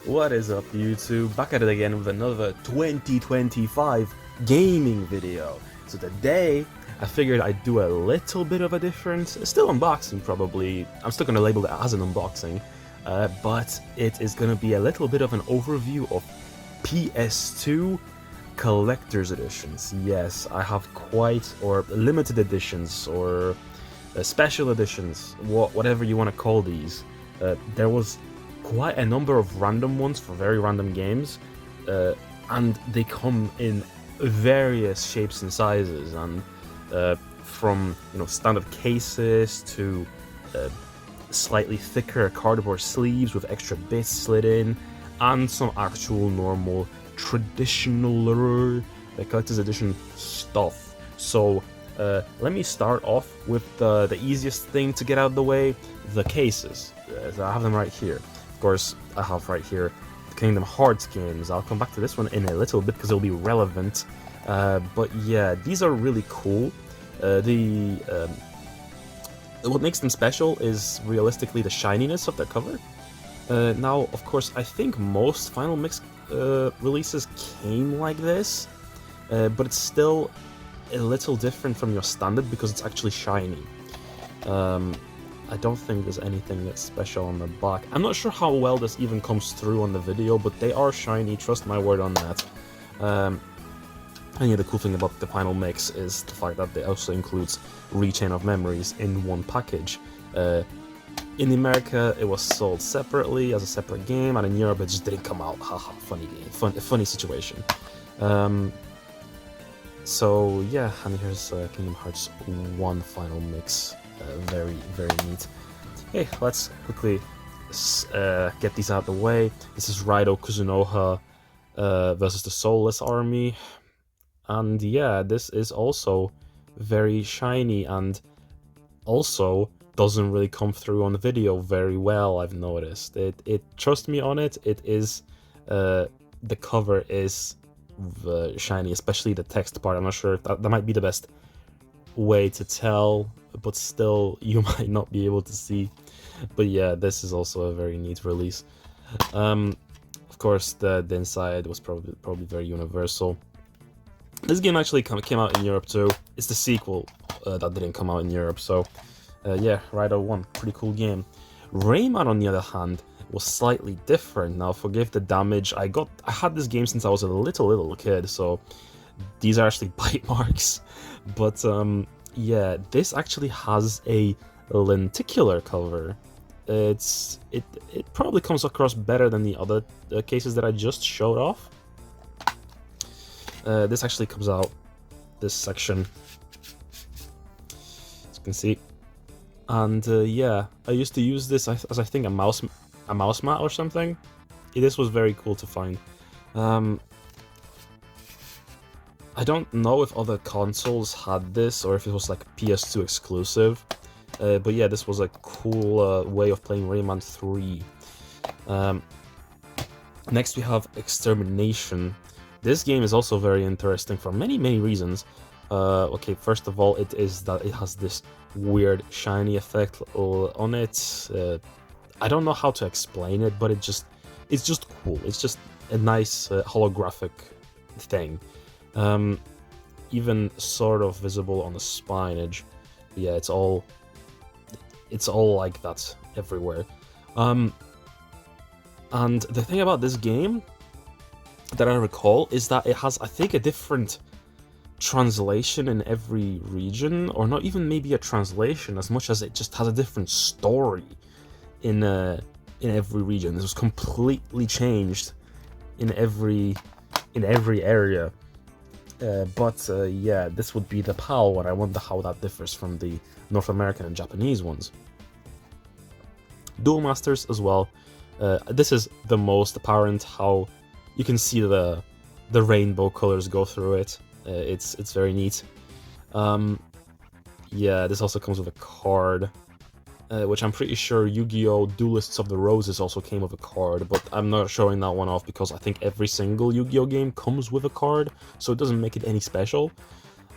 What is up, YouTube? Back at it again with another 2025 gaming video. So today, I figured I'd do a little bit of a different, still unboxing probably, I'm still gonna label it as an unboxing, but it is gonna be a little bit of an overview of PS2 collector's editions. Yes, I have quite, or limited editions, or special editions, whatever you want to call these. There was quite a number of random ones for very random games, and they come in various shapes and sizes, and from standard cases to slightly thicker cardboard sleeves with extra bits slid in, and some actual normal traditional collector's edition stuff. So let me start off with the easiest thing to get out of the way, the cases. So I have them right here. Of course, I have right here the Kingdom Hearts games. I'll come back to this one in a little bit because it'll be relevant. But yeah, these are really cool. What makes them special is realistically the shininess of their cover. Now, of course, I think most Final Mix releases came like this, but it's still a little different from your standard because it's actually shiny. I don't think there's anything that's special on the back. I'm not sure how well this even comes through on the video, but they are shiny, trust my word on that. And yeah, the cool thing about the Final Mix is the fact that it also includes Rechain of Memories in one package. In America, it was sold separately as a separate game, and in Europe, it just didn't come out. Haha, funny game, funny situation. So yeah, and here's Kingdom Hearts 1 Final Mix. Very, very neat. Hey, let's quickly get these out of the way. This is Raido Kuzunoha versus the Soulless Army. And yeah, this is also very shiny and also doesn't really come through on the video very well, I've noticed. Trust me on it, it is, the cover is shiny, especially the text part. I'm not sure if that might be the best way to tell, but still you might not be able to see. But yeah, this is also a very neat release. Of course, the inside was probably very universal. This game actually came out in Europe too. It's the sequel that didn't come out in Europe, so yeah, Raido 1, pretty cool game. Rayman, on the other hand, was slightly different. Now, forgive the damage. I had this game since I was a little kid, so these are actually bite marks. But yeah, this actually has a lenticular cover. It probably comes across better than the other cases that I just showed off. This actually comes out this section, as you can see. And yeah, I used to use this as I think a mouse mat or something. This was very cool to find. I don't know if other consoles had this or if it was like PS2 exclusive, but yeah, this was a cool way of playing Rayman 3. Next we have Extermination. This game is also very interesting for many reasons. Okay, first of all, it has this weird shiny effect on it. I don't know how to explain it, but it's just cool. It's just a nice holographic thing. Even sort of visible on the spine edge. Yeah, it's all like that everywhere. And the thing about this game that I recall is that it has, I think, a different translation in every region, or not even maybe a translation as much as it just has a different story in every region. This was completely changed in every area. But yeah, this would be the PAL one. I wonder how that differs from the North American and Japanese ones. Duel Masters as well. This is the most apparent, how you can see the rainbow colors go through it. It's very neat. Yeah, this also comes with a card, which I'm pretty sure Yu-Gi-Oh! Duelists of the Roses also came with a card, but I'm not showing that one off because I think every single Yu-Gi-Oh! Game comes with a card, so it doesn't make it any special.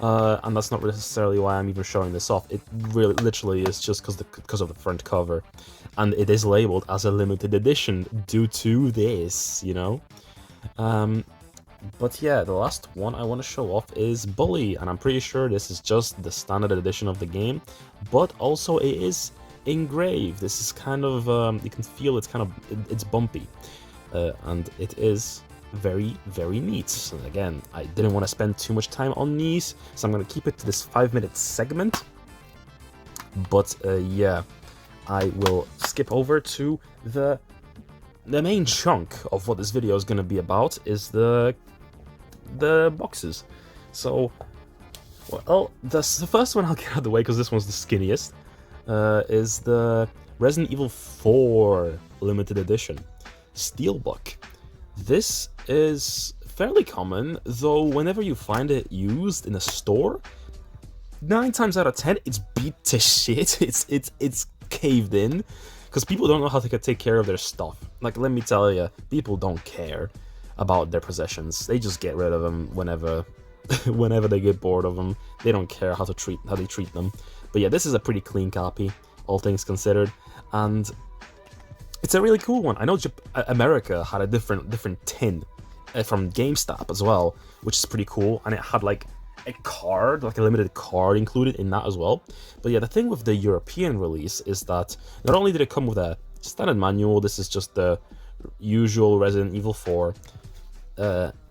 and that's not necessarily why I'm even showing this off. It really, literally is just because of the front cover, and it is labeled as a limited edition due to this, you know. But yeah, the last one I want to show off is Bully, and I'm pretty sure this is just the standard edition of the game, but also it is engraved. This is kind of, you can feel it's kind of, it's bumpy, and it is very, very neat. And again, I didn't want to spend too much time on these, so I'm going to keep it to this 5-minute segment. But yeah, I will skip over to the main chunk of what this video is going to be about, is the boxes. So, well, the first one I'll get out of the way because this one's the skinniest, is the Resident Evil 4 limited edition Steelbook. This is fairly common, though whenever you find it used in a store, 9 times out of 10 it's beat to shit. It's caved in because people don't know how to take care of their stuff. Like, let me tell you, people don't care about their possessions. They just get rid of them whenever whenever they get bored of them. They don't care how they treat them. But yeah, this is a pretty clean copy, all things considered, and it's a really cool one. I know America had a different tin from GameStop as well, which is pretty cool, and it had like a card, like a limited card included in that as well. But yeah, the thing with the European release is that not only did it come with a standard manual, this is just the usual Resident Evil 4,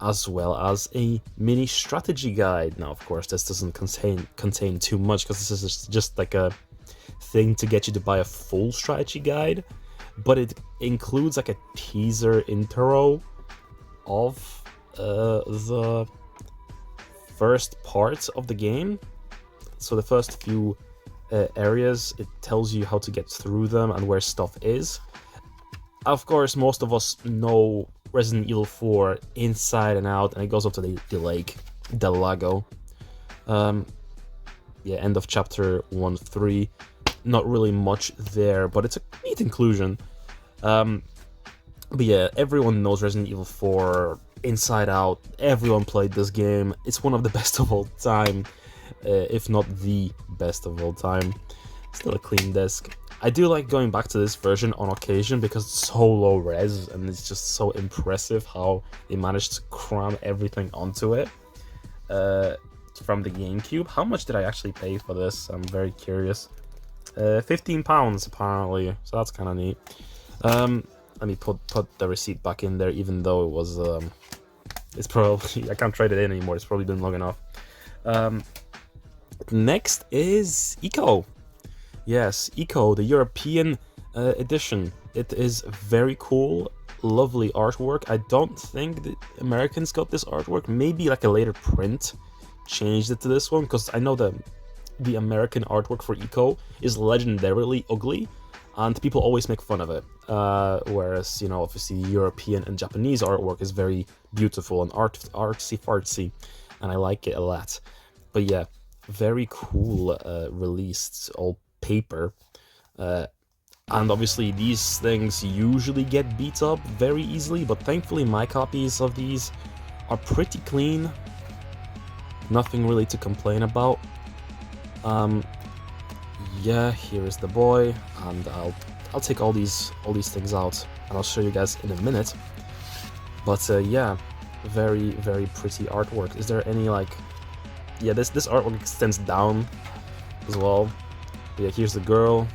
as well as a mini strategy guide. Now, of course, this doesn't contain too much because this is just like a thing to get you to buy a full strategy guide, but it includes like a teaser intro of the first parts of the game. So the first few areas, it tells you how to get through them and where stuff is. Of course, most of us know Resident Evil 4 inside and out, and it goes up to the lake, Del Lago. Yeah, end of chapter 1-3. Not really much there, but it's a neat inclusion. But yeah, everyone knows Resident Evil 4 inside out. Everyone played this game. It's one of the best of all time, if not the best of all time. Still a clean disc. I do like going back to this version on occasion because it's so low res and it's just so impressive how they managed to cram everything onto it from the GameCube. How much did I actually pay for this? I'm very curious. £15 apparently, so that's kind of neat. Let me put the receipt back in there, even though it was it's probably, I can't trade it in anymore. It's probably been long enough. Next is Eco. Yes, Eco, the European edition. It is very cool, lovely artwork. I don't think the Americans got this artwork. Maybe like a later print changed it to this one, because I know the American artwork for Eco is legendarily ugly, and people always make fun of it. Whereas, you know, obviously European and Japanese artwork is very beautiful and artsy-fartsy, and I like it a lot. But yeah, very cool released, all paper. And obviously these things usually get beat up very easily, but thankfully my copies of these are pretty clean. Nothing really to complain about. Yeah, here is the boy, and I'll take all these things out, and I'll show you guys in a minute. But yeah, very, very pretty artwork. Is there any like, yeah, this artwork extends down as well. But yeah, here's the girl.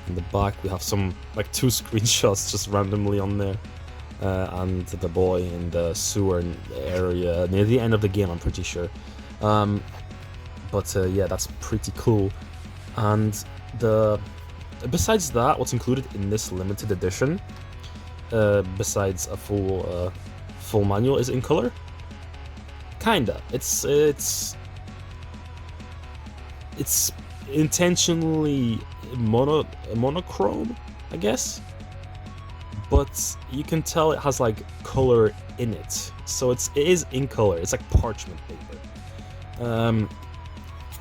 In the back we have some like 2 screenshots just randomly on there, and the boy in the sewer area near the end of the game, I'm pretty sure. But yeah, that's pretty cool. And besides that, what's included in this limited edition, besides a full manual, is in color. Kinda. It's intentionally monochrome, I guess. But you can tell it has like color in it, so it is in color. It's like parchment paper.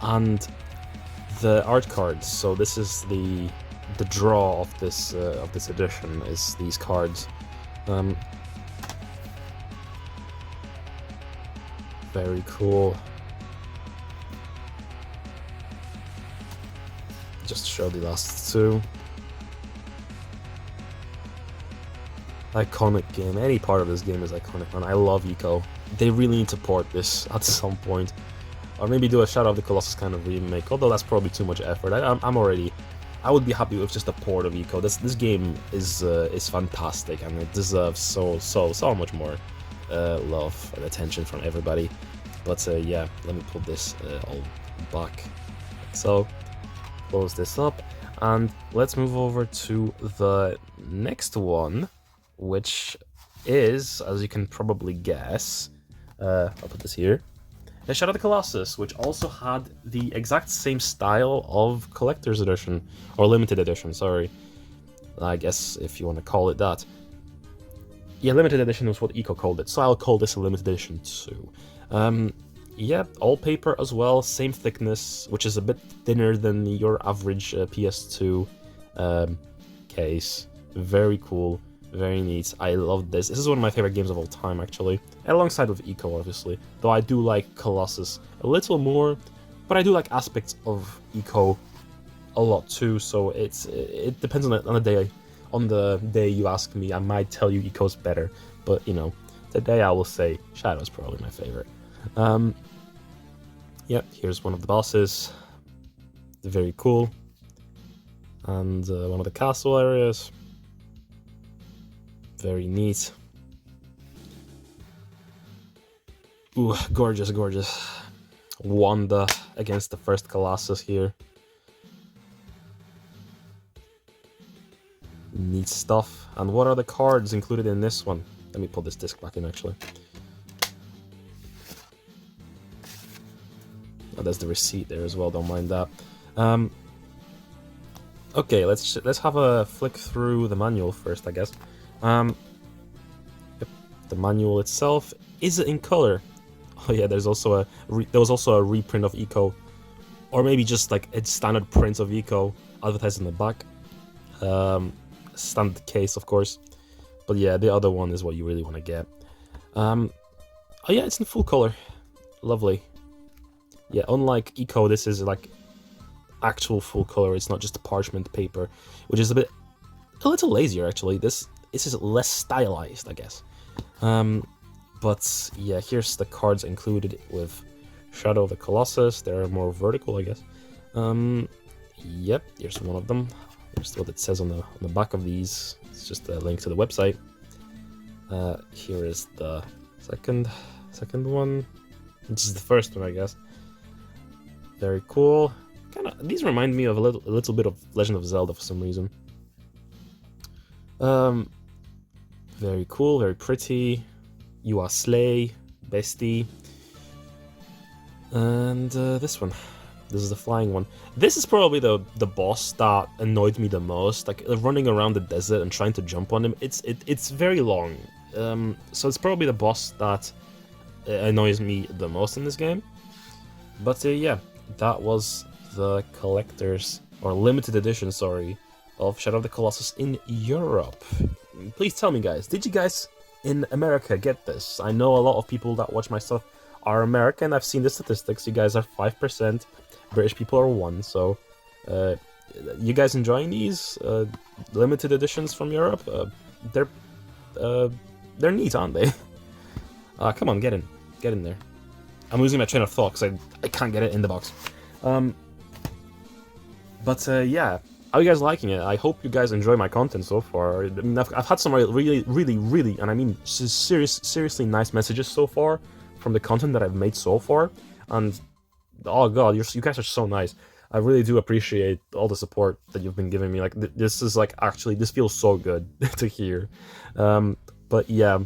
And the art cards. So this is the draw of this edition, is these cards. Very cool. Just show the last two. Iconic game. Any part of this game is iconic, man. I love Eco. They really need to port this at some point. Or maybe do a Shadow of the Colossus kind of remake, although that's probably too much effort. I would be happy with just a port of Eco. This game is fantastic, and it deserves so much more love and attention from everybody. But yeah, let me put this all back. So, close this up, and let's move over to the next one, which is, as you can probably guess, I'll put this here, the Shadow of the Colossus, which also had the exact same style of Collector's Edition, or Limited Edition, sorry. I guess if you want to call it that. Yeah, Limited Edition was what Eco called it, so I'll call this a Limited Edition too. Yeah, all paper as well, same thickness, which is a bit thinner than your average PS2 case. Very cool, very neat. I love this. This is one of my favorite games of all time, actually. Alongside with Eco, obviously. Though I do like Colossus a little more, but I do like aspects of Eco a lot too. So it depends on the day. On the day you ask me, I might tell you Eco's better, but you know, today I will say Shadow's probably my favorite. Yep, here's one of the bosses. Very cool. And one of the castle areas. Very neat. Ooh, gorgeous, gorgeous. Wanda against the first Colossus here. Neat stuff. And what are the cards included in this one? Let me pull this disc back in, actually. Oh, there's the receipt there as well, don't mind that. Okay, let's have a flick through the manual first, I guess. Yep, the manual itself, is it in color? Oh yeah, there was also a reprint of Eco, or maybe just like a standard print of Eco advertised in the back. Standard case, of course, but yeah, the other one is what you really want to get. Oh yeah, it's in full color. Lovely. Yeah, unlike Eco, this is like actual full color. It's not just parchment paper, which is a little lazier actually. This is less stylized, I guess. But yeah, here's the cards included with Shadow of the Colossus. They're more vertical, I guess. Yep, here's one of them. Here's what it says on the back of these. It's just a link to the website. Here is the second one. This is the first one, I guess. Very cool. These remind me of a little bit of Legend of Zelda for some reason. Very cool, very pretty. You are Slay, Bestie. And this one. This is the flying one. This is probably the boss that annoyed me the most. Like running around the desert and trying to jump on him. It's very long. So it's probably the boss that annoys me the most in this game. But yeah, that was the collector's or limited edition, sorry, of Shadow of the Colossus in Europe. Please tell me, guys, did you guys in America get this? I know a lot of people that watch my stuff are American. I've seen the statistics. You guys are 5%. British people are 1%. So, you guys enjoying these limited editions from Europe? They're neat, aren't they? Come on, get in there. I'm losing my train of thought because I can't get it in the box. But yeah, how are you guys liking it? I hope you guys enjoy my content so far. I mean, I've had some really, and I mean seriously nice messages so far from the content that I've made so far. And oh god, you guys are so nice. I really do appreciate all the support that you've been giving me. Like this is like actually, this feels so good to hear. But yeah,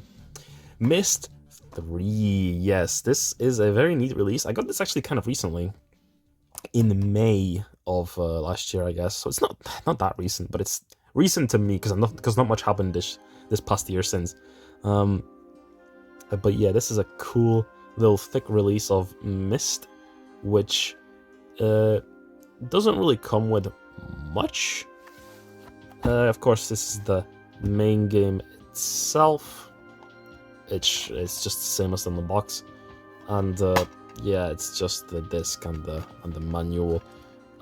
Myst 3. Yes, this is a very neat release. I got this actually kind of recently, in May of last year, I guess. So it's not that recent, but it's recent to me because not much happened this past year since. But yeah, this is a cool little thick release of Myst, which doesn't really come with much. Of course, this is the main game itself. It's just the same as in the box. and yeah, it's just the disc and the manual,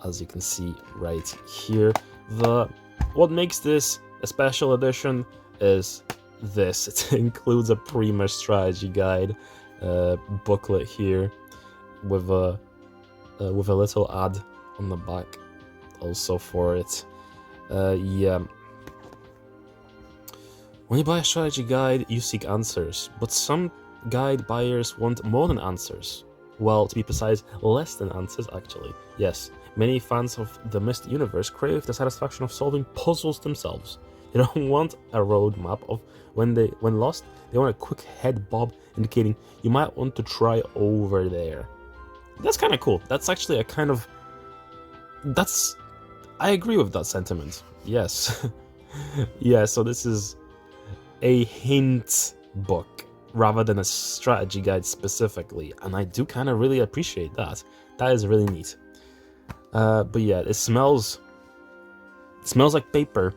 as you can see right here. What makes this a special edition is this. It includes a Prima strategy guide booklet here with a little ad on the back also for it. Yeah. When you buy a strategy guide, you seek answers, but some guide buyers want more than answers. Well, to be precise, less than answers, actually. Yes, many fans of the Myst universe crave the satisfaction of solving puzzles themselves. They don't want a roadmap of when lost, they want a quick head bob indicating you might want to try over there. That's kind of cool. That's actually a kind of... I agree with that sentiment. Yes. Yeah, so this is a hint book rather than a strategy guide specifically, and I do kind of really appreciate that. That is really neat. But yeah, it smells like paper.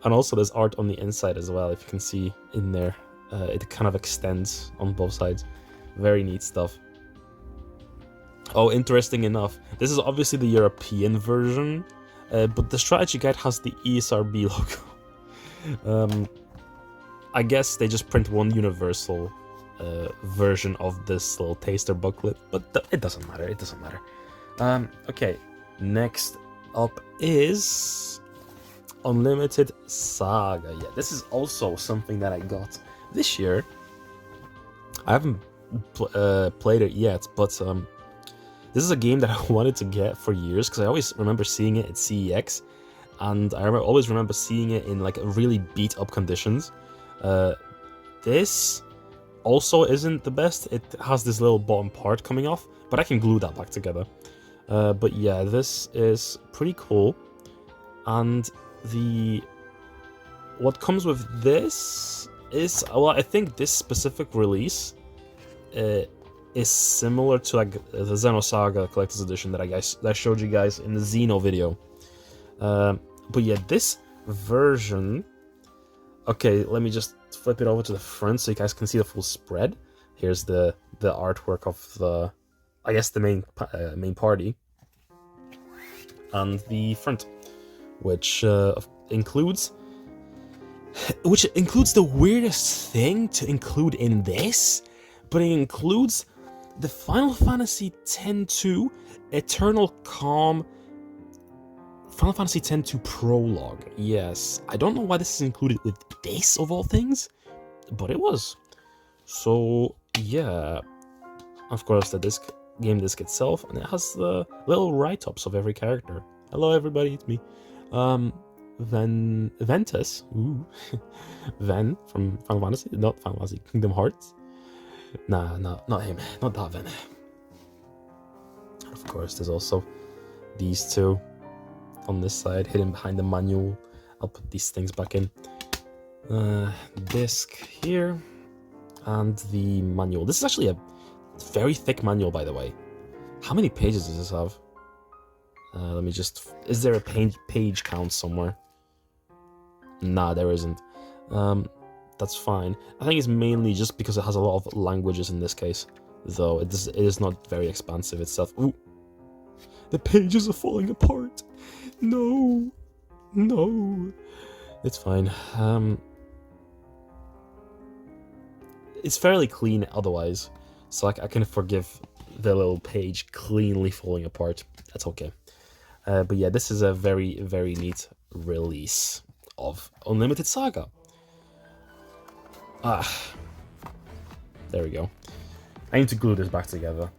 And also there's art on the inside as well, if you can see in there. It kind of extends on both sides. Very neat stuff. Oh, interesting enough, this is obviously the European version, but the strategy guide has the ESRB logo. I guess they just print one universal version of this little taster booklet, but it doesn't matter, it doesn't matter. Okay, next up is Unlimited Saga. Yeah, this is also something that I got this year. I haven't played it yet, but this is a game that I wanted to get for years because I always remember seeing it at CEX, and I always remember seeing it in like really beat up conditions. This also isn't the best. It has this little bottom part coming off, but I can glue that back together. But yeah, this is pretty cool, and what comes with this is, well, I think this specific release is similar to like the Xenosaga Collector's Edition that I showed you guys in the Xeno video. But yeah, this version... Okay, let me just flip it over to the front so you guys can see the full spread. Here's the artwork of the, I guess, the main party, and the front, which includes the weirdest thing to include in this, but it includes the Final Fantasy X-2 Eternal Calm Final Fantasy X-2 Prologue. Yes, I don't know why this is included with this of all things, but it was. So yeah, of course the game disc itself, and it has the little write-ups of every character. Hello everybody, it's me. Ventus, ooh, Ven from Final Fantasy, not Final Fantasy, Kingdom Hearts. Nah, not him, not that Ven. And of course, there's also these two on this side, hidden behind the manual. I'll put these things back in. Disc here, and the manual. This is actually a very thick manual, by the way. How many pages does this have? Let me just... Is there a page count somewhere? Nah, there isn't. That's fine. I think it's mainly just because it has a lot of languages in this case, though it is not very expansive itself. Ooh! The pages are falling apart! No! No! It's fine. It's fairly clean otherwise, so I can forgive the little page cleanly falling apart. That's okay. But yeah, this is a very, very neat release of Unlimited Saga. There we go. I need to glue this back together.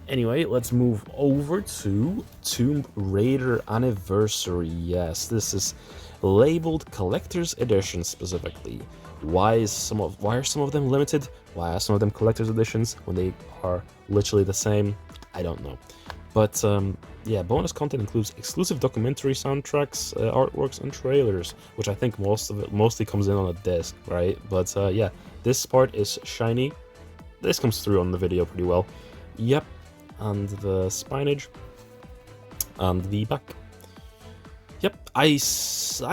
Anyway, let's move over to Tomb Raider Anniversary. Yes, this is labeled Collector's Edition specifically. Why are some of them limited? Why are some of them Collector's Editions when they are literally the same? I don't know. But yeah, bonus content includes exclusive documentary soundtracks, artworks, and trailers, which I think most of it mostly comes in on a disc, right? But yeah, this part is shiny. This comes through on the video pretty well. Yep, and the spinage and the back. Yep, I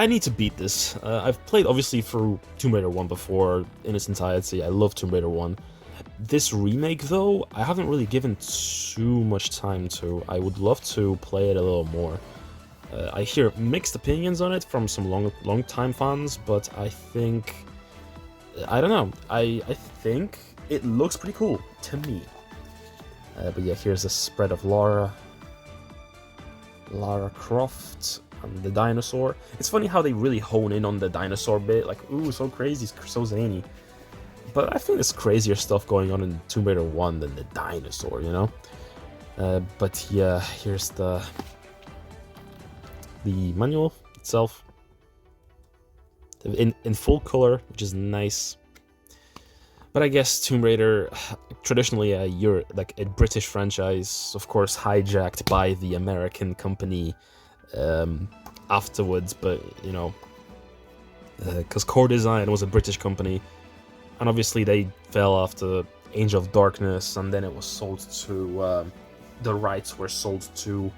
need to beat this. I've played, obviously, through Tomb Raider 1 before in its entirety. I love Tomb Raider 1. This remake, though, I haven't really given too much time to. I would love to play it a little more. I hear mixed opinions on it from some long-time fans, but I think... I don't know. I think it looks pretty cool, to me. But yeah, here's a spread of Lara Croft and the dinosaur. It's funny how they really hone in on the dinosaur bit, like, ooh, so crazy, so zany. But I think there's crazier stuff going on in Tomb Raider 1 than the dinosaur, you know? But yeah, here's the manual itself. In full color, which is nice. But I guess Tomb Raider, traditionally a British franchise, of course hijacked by the American company afterwards, but you know, because Core Design was a British company, and obviously they fell after Angel of Darkness, and then it was sold to, the rights were sold to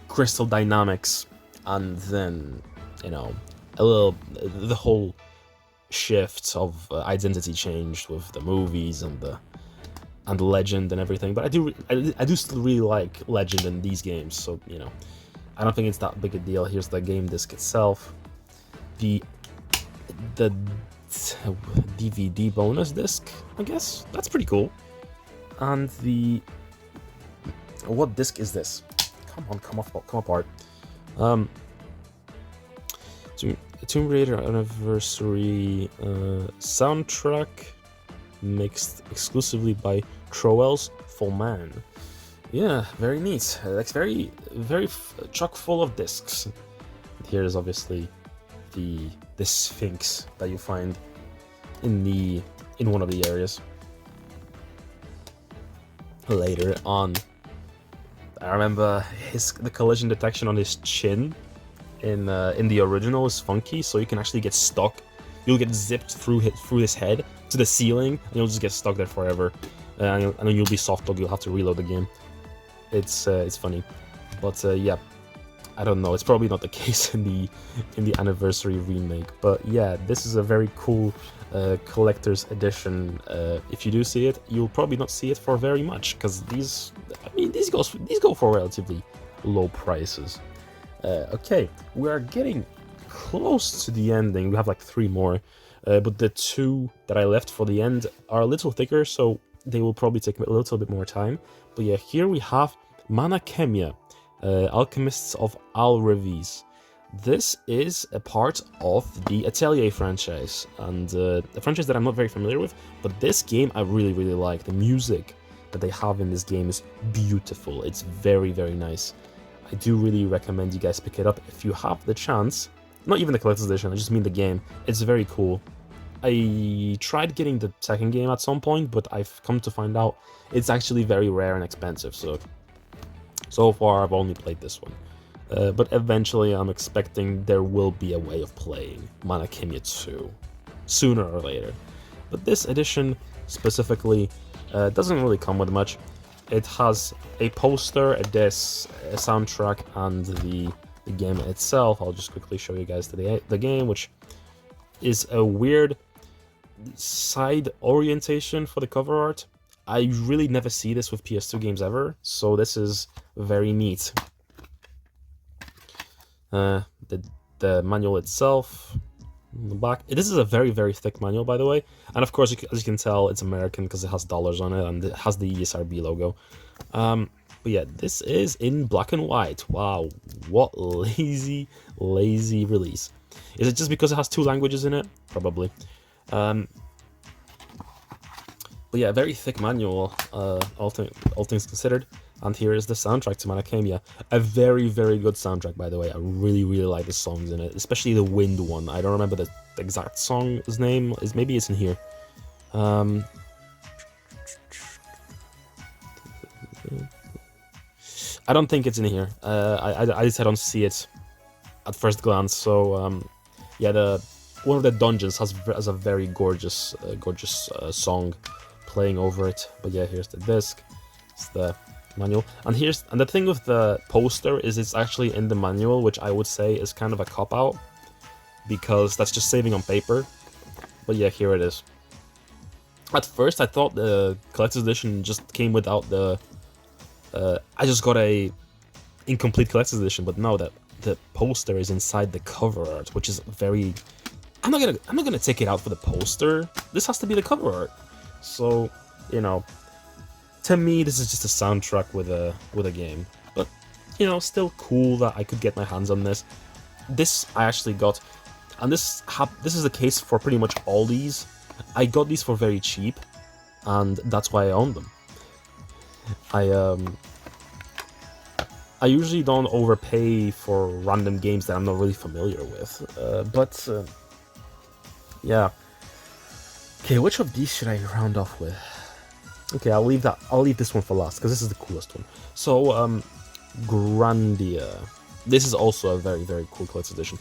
Crystal Dynamics, and then, you know, the whole shift of identity changed with the movies and the Legend and everything. But I do still really like Legend in these games, so you know, I don't think it's that big a deal. Here's the game disc itself, the DVD bonus disc, I guess. That's pretty cool. And what disc is this? Come on, come apart. Tomb Raider Anniversary soundtrack mixed exclusively by Troel's Full Man. Yeah, very neat. Like very chock full of discs. Here is obviously the Sphinx that you find in one of the areas. Later on, I remember the collision detection on his chin in the original is funky, so you can actually get stuck. You'll get zipped through his head to the ceiling, and you'll just get stuck there forever. And then you'll be soft dog. You'll have to reload the game. It's funny, but yeah, I don't know. It's probably not the case in the Anniversary remake. But yeah, this is a very cool collector's edition. If you do see it, you'll probably not see it for very much, because these go for relatively low prices. Okay, we are getting close to the ending. We have like 3 more, but the 2 that I left for the end are a little thicker, so they will probably take a little bit more time. But yeah, here we have Manaia, Alchemists of Al-Revis. This is a part of the Atelier franchise, and a franchise that I'm not very familiar with, but this game I really like. The music that they have in this game is beautiful. It's very nice. I do really recommend you guys pick it up if you have the chance. Not even the collector's edition, I just mean the game. It's very cool. I tried getting the second game at some point, but I've come to find out it's actually very rare and expensive, so far I've only played this one. But eventually I'm expecting there will be a way of playing Manaia 2, sooner or later. But this edition specifically doesn't really come with much. It has a poster, a disc, a soundtrack, and the game itself. I'll just quickly show you guys the game, which is a weird side orientation for the cover art. I really never see this with PS2 games ever, so this is very neat. The manual itself, in the back. This is a very thick manual, by the way, and of course, as you can tell, it's American because it has dollars on it and it has the ESRB logo. But yeah, this is in black and white. Wow, what lazy release. Is it just because it has 2 languages in it? Probably. But yeah, very thick manual, all things considered. And here is the soundtrack to Manaia. A very good soundtrack, by the way. I really like the songs in it, especially the wind one. I don't remember the exact song's name. Maybe it's in here. I don't think it's in here. I just don't see it at first glance. So yeah, one of the dungeons has a very gorgeous song playing over it. But yeah, here's the disc. It's the manual. And the thing with the poster is it's actually in the manual, which I would say is kind of a cop-out, because that's just saving on paper. But yeah, here it is. At first, I thought the collector's edition just came without the... I just got a incomplete collector's edition, but no, that the poster is inside the cover art, which is very... I'm not gonna take it out for the poster. This has to be the cover art. So, you know, to me, this is just a soundtrack with a game. But, you know, still cool that I could get my hands on this. This I actually got, and this is the case for pretty much all these. I got these for very cheap, and that's why I own them. I usually don't overpay for random games that I'm not really familiar with, but yeah. Okay, which of these should I round off with? Okay, I'll leave this one for last, because this is the coolest one. So, Grandia. This is also a very, very cool collector's edition.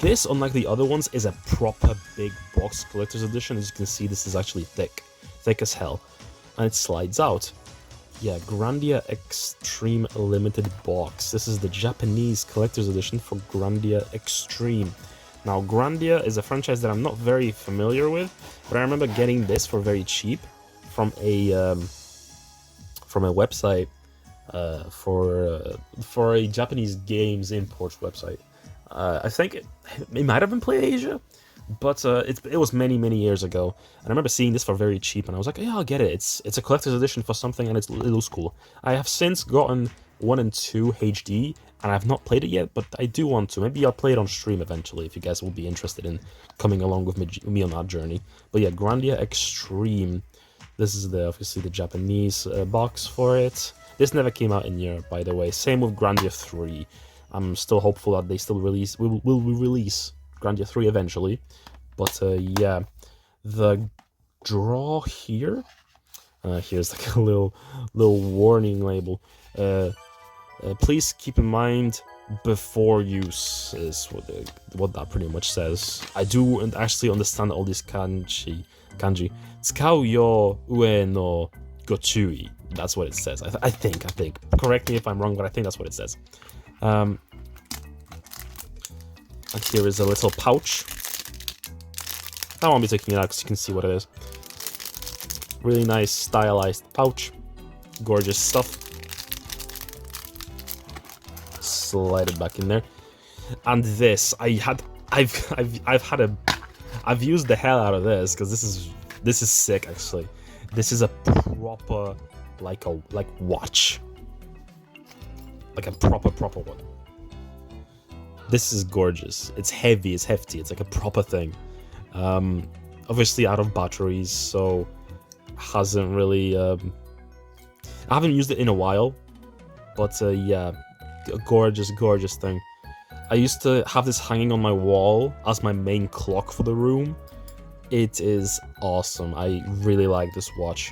This, unlike the other ones, is a proper big box collector's edition. As you can see, this is actually thick as hell, and it slides out. Yeah, Grandia Extreme Limited Box. This is the Japanese collector's edition for Grandia Extreme. Now, Grandia is a franchise that I'm not very familiar with, but I remember getting this for very cheap from a website for a Japanese games import website. I think it might have been PlayAsia, but it was many years ago. And I remember seeing this for very cheap, and I was like, yeah, I'll get it. It's a collector's edition for something, and it looks cool. I have since gotten 1 and 2 HD, and I've not played it yet, but I do want to. Maybe I'll play it on stream eventually, if you guys will be interested in coming along with me on that journey. But yeah, Grandia Extreme. This is obviously the Japanese box for it. This never came out in Europe, by the way. Same with Grandia 3. I'm still hopeful that they still will release Grandia 3 eventually. But yeah, the draw here. Here's like a little warning label. Please keep in mind before use is what that pretty much says. I do actually understand all these kanji. Tsukau yo ue no gochui. That's what it says. I think. Correct me if I'm wrong, but I think that's what it says. And here is a little pouch. I won't be taking it out because you can see what it is. Really nice stylized pouch. Gorgeous stuff. Slide it back in there. And this, I've used the hell out of this because this is sick actually. This is a proper like watch. Like a proper one. This is gorgeous. It's heavy, it's hefty, it's like a proper thing. Obviously out of batteries, so hasn't really I haven't used it in a while, but yeah, a gorgeous thing. I used to have this hanging on my wall as my main clock for the room. It is awesome. I really like this watch.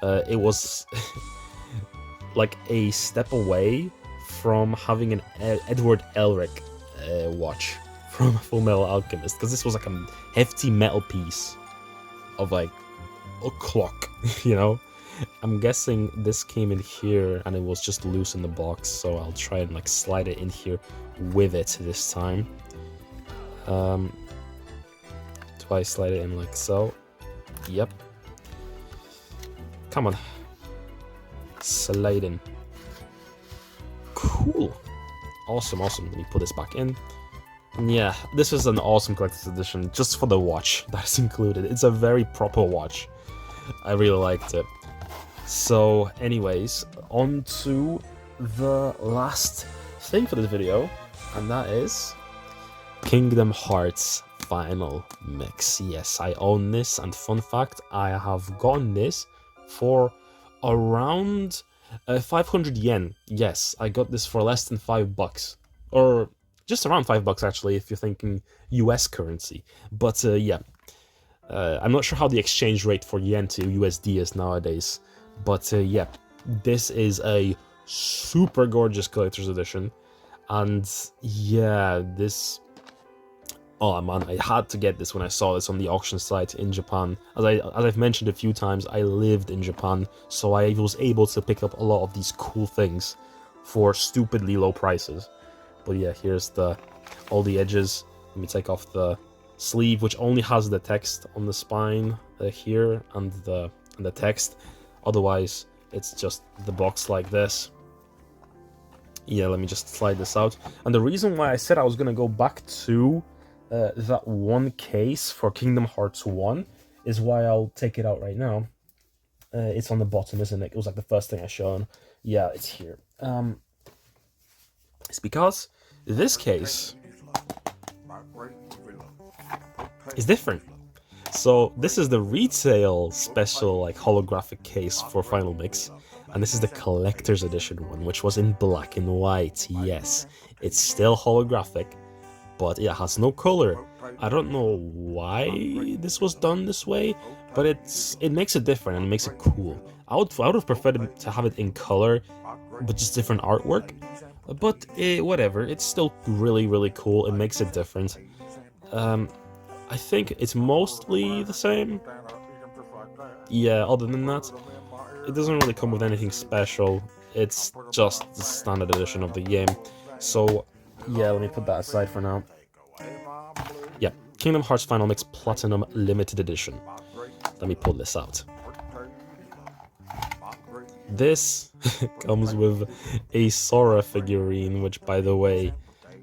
It was like a step away from having an Edward Elric watch from Full Metal Alchemist, because this was like a hefty metal piece of like a clock, you know? I'm guessing this came in here and it was just loose in the box, so I'll try and like slide it in here with it this time. Do I slide it in like so? Yep. Come on. Slide in. Cool. Awesome. Let me put this back in. And yeah, this is an awesome collector's edition just for the watch that's included. It's a very proper watch. I really liked it. So anyways, on to the last thing for this video, and that is Kingdom Hearts Final Mix. Yes, I own this, and fun fact, I have gotten this for around 500 yen. Yes, I got this for less than $5, or just around $5 actually, if you're thinking US currency. But yeah, I'm not sure how the exchange rate for yen to USD is nowadays. But yeah, this is a super gorgeous collector's edition, and yeah, this Oh man, I had to get this when I saw this on the auction site in Japan. As I've mentioned a few times, I lived in Japan, so I was able to pick up a lot of these cool things for stupidly low prices. But yeah, here's all the edges. Let me take off the sleeve, which only has the text on the spine here and the text. Otherwise, it's just the box like this. Yeah, let me just slide this out. And the reason why I said I was gonna go back to that one case for Kingdom Hearts 1 is why I'll take it out right now. It's on the bottom, isn't it? It was like the first thing I showed. Yeah, it's here. It's because this case is different. So this is the retail special like holographic case for Final Mix, and this is the collector's edition one, which was in black and white. Yes, it's still holographic, but it has no color. I don't know why this was done this way, but it makes it different and it makes it cool. I would have preferred to have it in color, but just different artwork. But whatever, it's still really cool. It makes it different. I think it's mostly the same. Yeah, other than that, it doesn't really come with anything special. It's just the standard edition of the game. So, yeah, let me put that aside for now. Yeah, Kingdom Hearts Final Mix Platinum Limited Edition. Let me pull this out. This comes with a Sora figurine, which, by the way,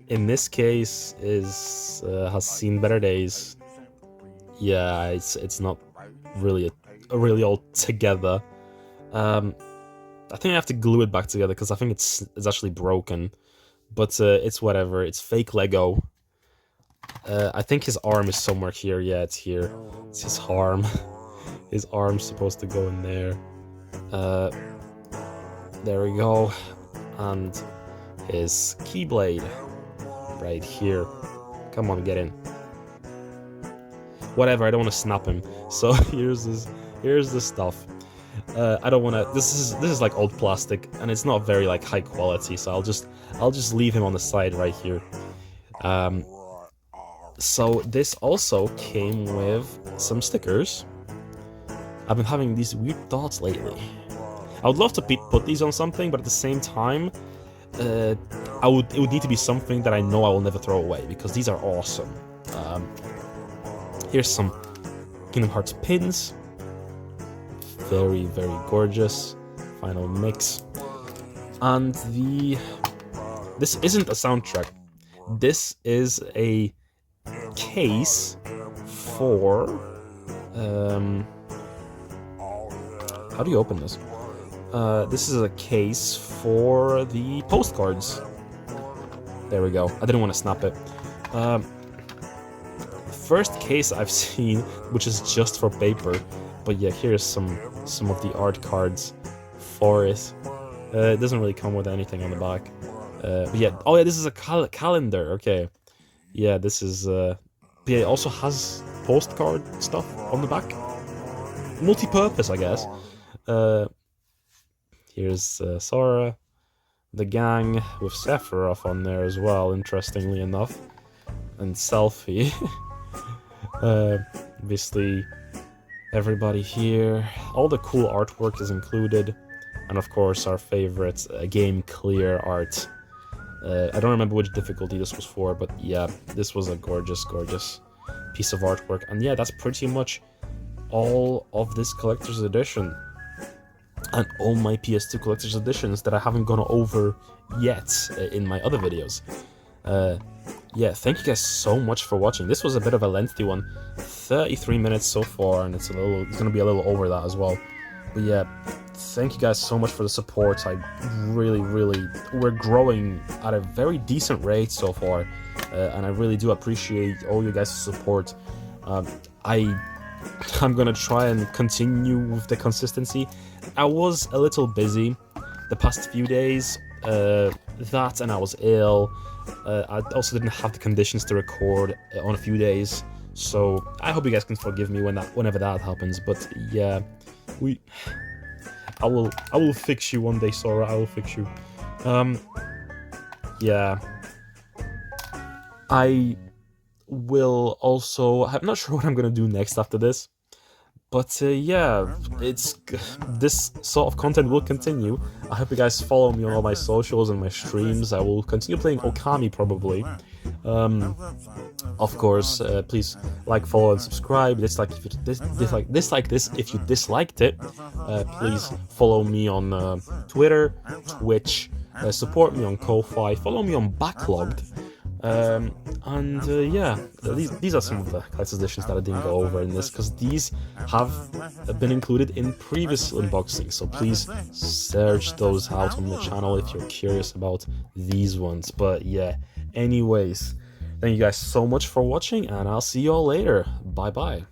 in this case has seen better days. Yeah, it's not really all together. I think I have to glue it back together because I think it's actually broken. But it's whatever. It's fake Lego. I think his arm is somewhere here. Yeah, it's here. It's his arm. His arm's supposed to go in there. There we go. And his Keyblade right here. Come on, get in. Whatever, I don't want to snap him. So here's the stuff. I don't want to. This is like old plastic, and it's not very like high quality. So I'll just leave him on the side right here. So this also came with some stickers. I've been having these weird thoughts lately. I would love to put these on something, but at the same time, it would need to be something that I know I will never throw away because these are awesome. Here's some Kingdom Hearts pins. Very gorgeous. Final Mix. And this isn't a soundtrack. This is a case for how do you open this? This is a case for the postcards. There we go. I didn't want to snap it. First case I've seen, which is just for paper. But yeah, here's some of the art cards for it. It doesn't really come with anything on the back. But yeah, oh yeah, this is a calendar. Okay, yeah, this is. Yeah, it also has postcard stuff on the back. Multi-purpose, I guess. Here's Sora, the gang with Sephiroth on there as well. Interestingly enough, and Selfie. Obviously, everybody here. All the cool artwork is included, and of course our favorite game clear art. I don't remember which difficulty this was for, but yeah, this was a gorgeous piece of artwork. And yeah, that's pretty much all of this collector's edition, and all my PS2 collector's editions that I haven't gone over yet in my other videos. Yeah, thank you guys so much for watching. This was a bit of a lengthy one, 33 minutes so far, and it's gonna be a little over that as well. But yeah, thank you guys so much for the support. I really, we're growing at a very decent rate so far, and I really do appreciate all you guys' support. I'm gonna try and continue with the consistency. I was a little busy the past few days, that and I was ill. I also didn't have the conditions to record on a few days, so I hope you guys can forgive me whenever that happens. But yeah, I will fix you one day, Sora. I will fix you. Yeah, I will also... I'm not sure what I'm gonna do next after this. But yeah, this sort of content will continue. I hope you guys follow me on all my socials and my streams. I will continue playing Okami probably. Of course, please like, follow, and subscribe. Dislike if you dislike this if you disliked it. Please follow me on Twitter, Twitch. Support me on Ko-Fi. Follow me on Backlogged. Yeah, these are some of the collector's editions that I didn't go over in this, because these have been included in previous unboxings, so please search those out on the channel if you're curious about these ones. But yeah, anyways, thank you guys so much for watching, and I'll see you all later. Bye bye.